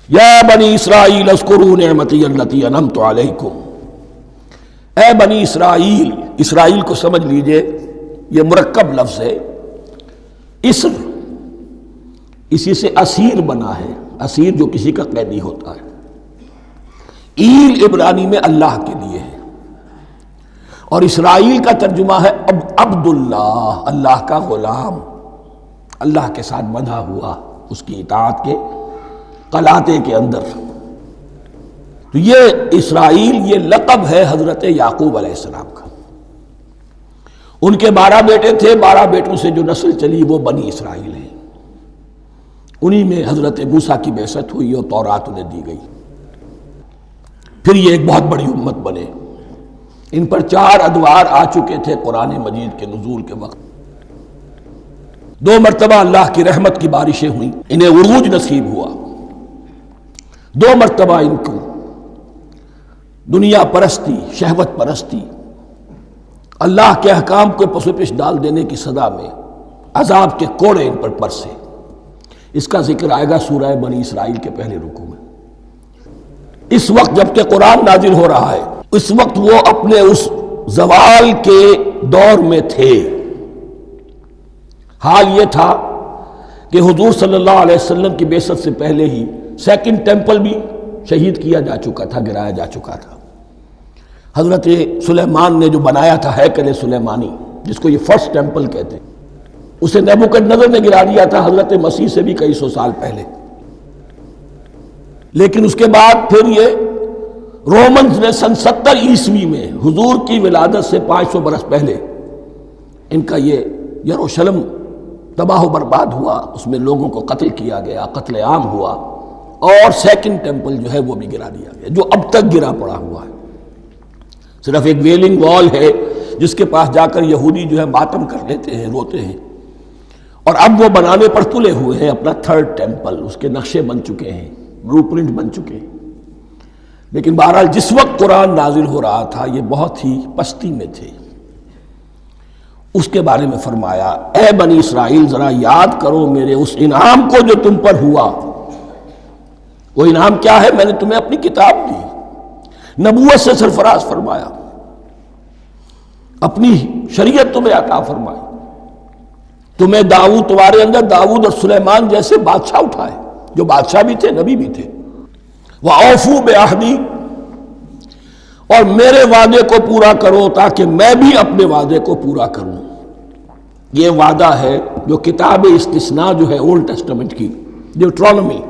یا بنی اسرائیل اذکروا نعمتی التی انعمت علیکم، اے بنی اسرائیل، اسرائیل کو سمجھ لیجئے یہ مرکب لفظ ہے، اسر اسی سے اسیر بنا ہے، اسیر جو کسی کا قیدی ہوتا ہے، ایل عبرانی میں اللہ کے لیے ہے، اور اسرائیل کا ترجمہ ہے عبداللہ، اللہ کا غلام، اللہ کے ساتھ بندھا ہوا اس کی اطاعت کے قلاتے کے اندر۔ تو یہ اسرائیل یہ لقب ہے حضرت یعقوب علیہ السلام کا۔ ان کے 12 بیٹے تھے، 12 بیٹوں سے جو نسل چلی وہ بنی اسرائیل ہے، انہی میں حضرت موسیٰ کی بعثت ہوئی اور تورات انہیں دی گئی، پھر یہ ایک بہت بڑی امت بنے۔ ان پر 4 ادوار آ چکے تھے قرآن مجید کے نزول کے وقت، 2 مرتبہ اللہ کی رحمت کی بارشیں ہوئیں، انہیں عروج نصیب ہوا، 2 مرتبہ ان کو دنیا پرستی، شہوت پرستی، اللہ کے احکام کو پس و پیش ڈال دینے کی سزا میں عذاب کے کوڑے ان پر برسے۔ اس کا ذکر آئے گا سورہ بنی اسرائیل کے پہلے رکوع میں۔ اس وقت جب کہ قرآن نازل ہو رہا ہے، اس وقت وہ اپنے اس زوال کے دور میں تھے۔ حال یہ تھا کہ حضور صلی اللہ علیہ وسلم کی بعثت سے پہلے ہی 2nd ٹیمپل بھی شہید کیا جا چکا تھا، گرایا جا چکا تھا۔ حضرت سلیمان نے جو بنایا تھا ہیکل سلیمانی، جس کو یہ 1st ٹیمپل کہتے ہیں، اسے نیبوکدنضر نے گرا دیا تھا حضرت مسیح سے بھی کئی 100 سال پہلے۔ لیکن اس کے بعد پھر یہ رومنز نے سن 70 عیسوی میں حضور کی ولادت سے 500 برس پہلے ان کا یہ یروشلم تباہ و برباد ہوا، اس میں لوگوں کو قتل کیا گیا، قتل عام ہوا، اور 2nd ٹیمپل جو ہے وہ بھی گرا دیا گیا، جو اب تک گرا پڑا ہوا ہے۔ صرف ایک ویلنگ وال ہے جس کے پاس جا کر یہودی جو ہے ماتم کر لیتے ہیں، روتے ہیں، اور اب وہ بنانے پر تلے ہوئے ہیں اپنا 3rd ٹیمپل، اس کے نقشے بن چکے ہیں، بلو پرنٹ بن چکے ہیں۔ لیکن بہرحال جس وقت قرآن نازل ہو رہا تھا یہ بہت ہی پستی میں تھے۔ اس کے بارے میں فرمایا، اے بنی اسرائیل ذرا یاد کرو میرے اس انعام کو جو تم پر ہوا۔ وہ انعام کیا ہے؟ میں نے تمہیں اپنی کتاب دی، نبوت سے سرفراز فرمایا، اپنی شریعت تمہیں عطا فرمائی، تمہیں تمہارے اندر داؤد اور سلیمان جیسے بادشاہ اٹھائے، جو بادشاہ بھی تھے، نبی بھی تھے۔ وَأَوْفُوا بِعَهْدِي، اور میرے وعدے کو پورا کرو تاکہ میں بھی اپنے وعدے کو پورا کروں۔ یہ وعدہ ہے جو کتاب استثناء جو ہے اولڈ ٹیسٹمنٹ کی، ڈیوٹرانومی،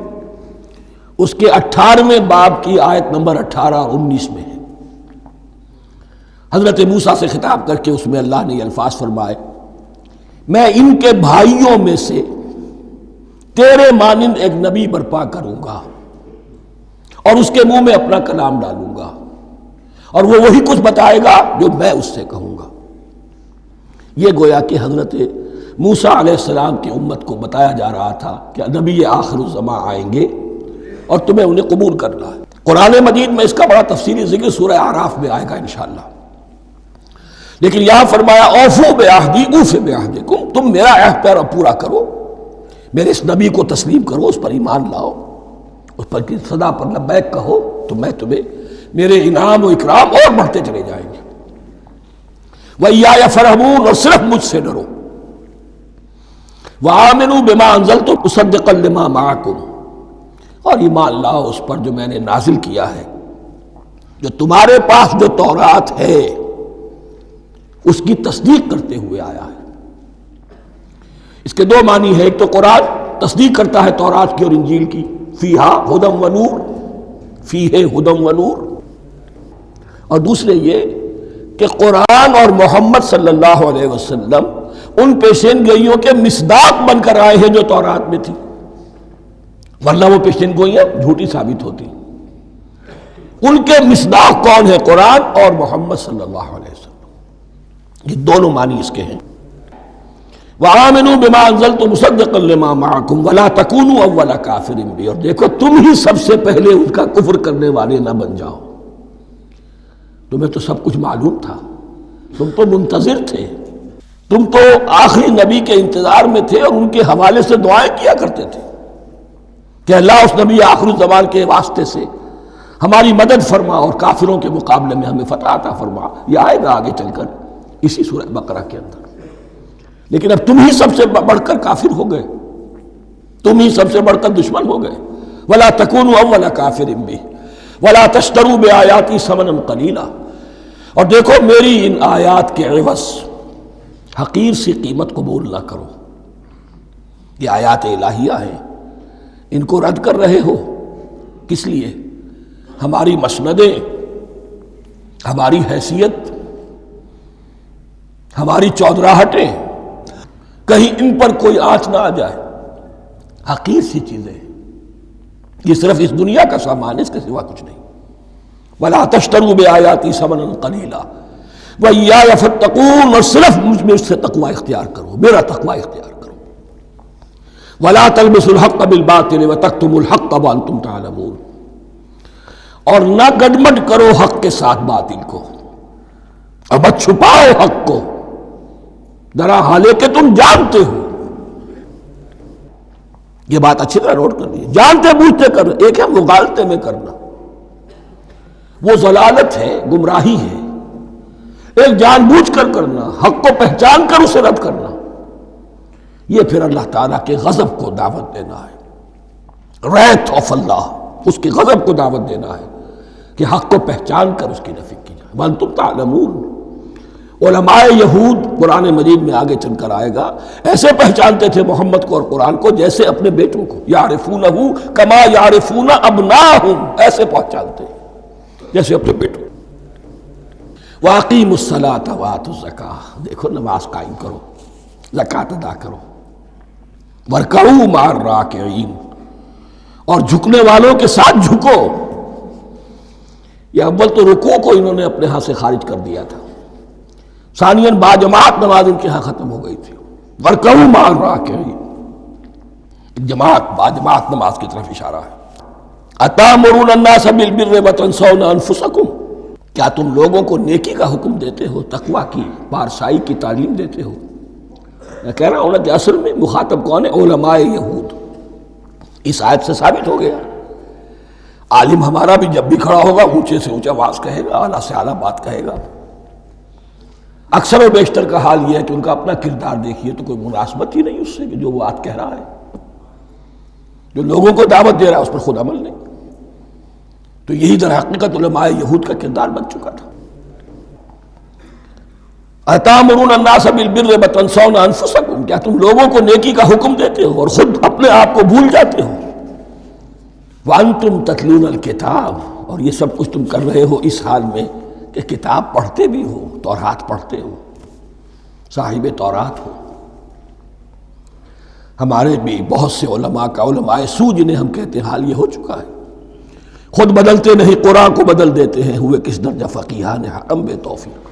اس کے 18ویں باب کی آیت نمبر 18 اور 19 میں ہے۔ حضرت موسیٰ سے خطاب کر کے اس میں اللہ نے یہ الفاظ فرمائے، میں ان کے بھائیوں میں سے تیرے مانند ایک نبی برپا کروں گا اور اس کے منہ میں اپنا کلام ڈالوں گا، اور وہ وہی کچھ بتائے گا جو میں اس سے کہوں گا۔ یہ گویا کہ حضرت موسیٰ علیہ السلام کی امت کو بتایا جا رہا تھا کہ نبی آخر الزماں آئیں گے اور تمہیں انہیں قبول کرنا ہے۔ قرآن مجید میں اس کا بڑا تفصیلی ذکر سورہ اعراف میں آئے گا انشاءاللہ۔ لیکن یہاں فرمایا اوفوا بعہدی اوف بعہدکم، تم میرا عہد پورا کرو، میرے اس نبی کو تسلیم کرو، اس پر ایمان لاؤ، اس پر کی صدا پر لبیک کہو، تو میں تمہیں میرے انعام و اکرام اور بڑھتے چلے جائیں گے۔ وَإِيَّايَ فَارْهَبُونَ، اور صرف مجھ سے ڈرو۔ وَآمِنُوا بِمَا أَنزَلْتُ مُصَدِّقًا لِمَا مَعَكُمْ، اور ایمان لاؤ اس پر جو میں نے نازل کیا ہے، جو تمہارے پاس جو تورات ہے اس کی تصدیق کرتے ہوئے آیا ہے۔ اس کے 2 معنی ہے، ایک تو قرآن تصدیق کرتا ہے تورات کی اور انجیل کی، فیہا ھدی و نور، فیہ ھدی و نور، اور دوسرے یہ کہ قرآن اور محمد صلی اللہ علیہ وسلم ان پیشین گوئیوں کے مصداق بن کر آئے ہیں جو تورات میں تھی، ورنہ وہ پیشین گوئیاں جھوٹی ثابت ہوتی۔ ان کے مصداق کون ہے؟ قرآن اور محمد صلی اللہ علیہ وسلم۔ یہ دونوں معنی اس کے ہیں۔ وَآمِنُوا بِمَا أَنزَلْتُ مُصَدِّقًا لِمَا مَعَكُمْ وَلَا تَكُونُوا أَوَّلَ كَافِرٍ بِهِ، اور دیکھو تم ہی سب سے پہلے ان کا کفر کرنے والے نہ بن جاؤ۔ تمہیں تو سب کچھ معلوم تھا، تم تو منتظر تھے، تم تو آخری نبی کے انتظار میں تھے اور ان کے حوالے سے دعائیں کیا کرتے تھے، کہ اللہ اس نبی آخر الزمان کے واسطے سے ہماری مدد فرما اور کافروں کے مقابلے میں ہمیں فتح عطا فرما. یہ آئے گا آگے چل کر اسی سورہ بقرہ کے اندر. لیکن اب تم ہی سب سے بڑھ کر کافر ہو گئے، تم ہی سب سے بڑھ کر دشمن ہو گئے. وَلَا تَكُونُوا أَوَّلَ كَافِرٍ بِهِ وَلَا تَشْتَرُوا بِآيَاتِي ثَمَنًا قَلِيلًا، اور دیکھو میری ان آیات کے عوض حقیر سی قیمت قبول نہ کرو. یہ آیات الہیہ ہیں، ان کو رد کر رہے ہو کس لیے؟ ہماری مسندیں، ہماری حیثیت، ہماری چودراہٹیں، کہیں ان پر کوئی آنچ نہ آ جائے. حقیر سی چیزیں، یہ صرف اس دنیا کا سامان، اس کے سوا کچھ نہیں. وَلَا تَشْتَرُوا بِآيَاتِي ثَمَنًا قَلِيلًا وَإِيَّايَ فَاتَّقُونِ، اور صرف مجھ میں سے تقوی اختیار کرو، میرا تقوی اختیار کرو. وَلَا تَلْبِسُوا الْحَقَّ بِالْبَاطِلِ وَتَكْتُمُوا الْحَقَّ وَأَنْتُمْ تَعْلَمُونَ، اور نہ گڈمڈ کرو حق کے ساتھ باطل کو، اور مت چھپاؤ حق کو درا حالے کہ تم جانتے ہو. یہ بات اچھی طرح نوٹ کر لیجیے، جانتے بوجھتے کر. ایک ہے مغالطے میں کرنا، وہ ضلالت ہے، گمراہی ہے. ایک جان بوجھ کر کرنا، حق کو پہچان کر اسے رد کرنا، یہ پھر اللہ تعالیٰ کے غضب کو دعوت دینا ہے. ریت آف اللہ، اس کے غضب کو دعوت دینا ہے کہ حق کو پہچان کر اس کی نفی کی جائے. وَأَنْتُمْ تَعْلَمُونَ. علماء یہود قرآن مجید میں آگے چل کر آئے گا، ایسے پہچانتے تھے محمد کو اور قرآن کو جیسے اپنے بیٹوں کو. یعرفونہ کما یعرفون ابناہم، ایسے پہچانتے جیسے اپنے بیٹوں. وَأَقِیمُوا الصَّلَاةَ وَآتُوا الزَّکَاةَ، دیکھو نماز قائم کرو، زکوٰۃ ادا کرو. وَارْکَعُوا مَعَ الرَّاکِعِینَ، اور جھکنے والوں کے ساتھ جھکو. یہ اول تو رکوع کو انہوں نے اپنے ہاں سے خارج کر دیا تھا، ثانیاً باجماعت نماز ان کے ہاں ختم ہو گئی تھی. وَارْکَعُوا مَعَ الرَّاکِعِینَ، جماعت باجماعت نماز کی طرف اشارہ ہے. أَتَأْمُرُونَ النَّاسَ بِالْبِرِّ وَتَنْسَوْنَ أَنفُسَكُمْ، کیا تم لوگوں کو نیکی کا حکم دیتے ہو، تقویٰ کی، پارسائی کی تعلیم دیتے ہو؟ میں کہہ رہا ہوں نا کہ اصل میں مخاطب کون ہے؟ علماء یہود. اس آیت سے ثابت ہو گیا عالم ہمارا بھی جب بھی کھڑا ہوگا اونچے سے اونچا واز کہے گا، اعلیٰ سے اعلیٰ بات کہے گا. اکثر و بیشتر کا حال یہ ہے کہ ان کا اپنا کردار دیکھیے تو کوئی مناسبت ہی نہیں اس سے کہ جو وہ بات کہہ رہا ہے. جو لوگوں کو دعوت دے رہا ہے اس پر خود عمل نہیں. تو یہی در حقیقت علماء یہود کا کردار بن چکا تھا. أَتَأْمُرُونَ النَّاسَ بِالْبِرِّ وَتَنْسَوْنَ أَنفُسَكُمْ، کیا تم لوگوں کو نیکی کا حکم دیتے ہو اور خود اپنے آپ کو بھول جاتے ہو. وَأَنْتُمْ تَتْلُونَ الْكِتَابَ، اور یہ سب کچھ تم کر رہے ہو اس حال میں کہ کتاب پڑھتے بھی ہو، تورات پڑھتے ہو، صاحب تورات ہو. ہمارے بھی بہت سے علماء کا علماء سو جنہیں ہم کہتے ہیں حال یہ ہو چکا ہے. خود بدلتے نہیں، قرآن کو بدل دیتے ہیں. ہوئے کس درجہ فقیہان حرم بے توفیق.